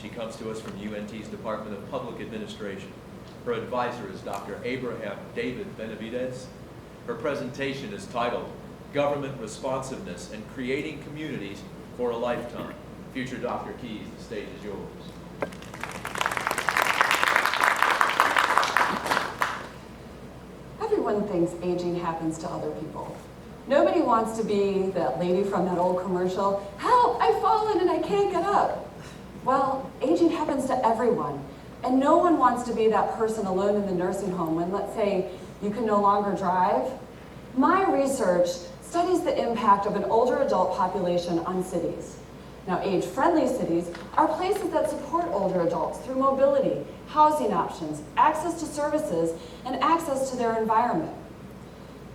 She comes to us from UNT's Department of Public Administration. Her advisor is Dr. Abraham David Benavidez. Her presentation is titled, Government Responsiveness and Creating Communities for a Lifetime. Future Dr. Keys, the stage is yours. Everyone thinks aging happens to other people. Nobody wants to be that lady from that old commercial, help, I've fallen and I can't get up. Well, aging happens to everyone, and no one wants to be that person alone in the nursing home when, let's say, you can no longer drive. My research studies the impact of an older adult population on cities. Now, age-friendly cities are places that support older adults through mobility, housing options, access to services, and access to their environment.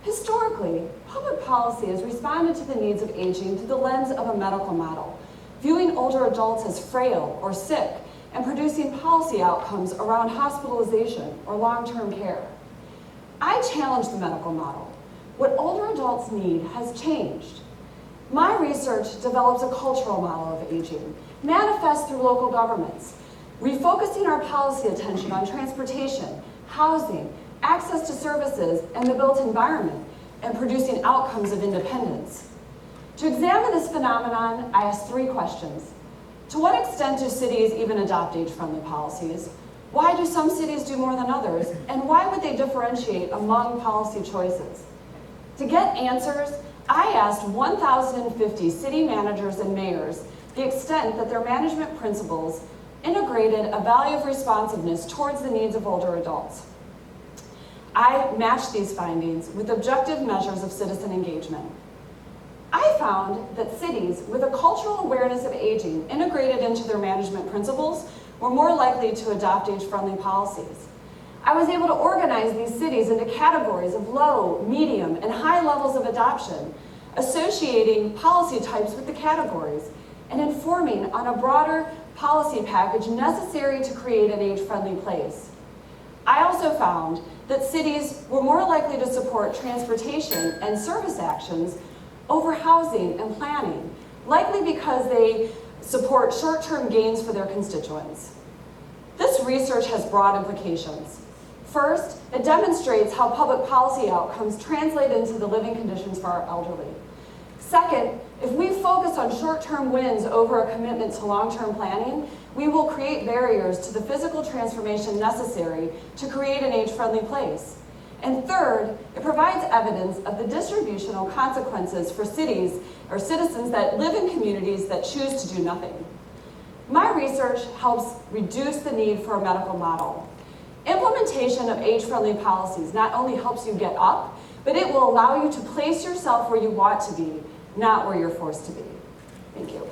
Historically, public policy has responded to the needs of aging through the lens of a medical model, viewing older adults as frail or sick and producing policy outcomes around hospitalization or long-term care. I challenge the medical model. What older adults need has changed. My research develops a cultural model of aging, manifests through local governments, refocusing our policy attention on transportation, housing, access to services, and the built environment, and producing outcomes of independence. To examine this phenomenon, I asked 3 questions. To what extent do cities even adopt age-friendly policies? Why do some cities do more than others? And why would they differentiate among policy choices? To get answers, I asked 1,050 city managers and mayors the extent that their management principles integrated a value of responsiveness towards the needs of older adults. I matched these findings with objective measures of citizen engagement. I found that cities with a cultural awareness of aging integrated into their management principles were more likely to adopt age-friendly policies. I was able to organize these cities into categories of low, medium, and high levels of adoption, associating policy types with the categories, and informing on a broader policy package necessary to create an age-friendly place. I also found that cities were more likely to support transportation and service actions over housing and planning, likely because they support short-term gains for their constituents. This research has broad implications. First, it demonstrates how public policy outcomes translate into the living conditions for our elderly. Second, if we focus on short-term wins over a commitment to long-term planning, we will create barriers to the physical transformation necessary to create an age-friendly place. And third, it provides evidence of the distributional consequences for cities or citizens that live in communities that choose to do nothing. My research helps reduce the need for a medical model. Implementation of age-friendly policies not only helps you get up, but it will allow you to place yourself where you want to be, not where you're forced to be. Thank you.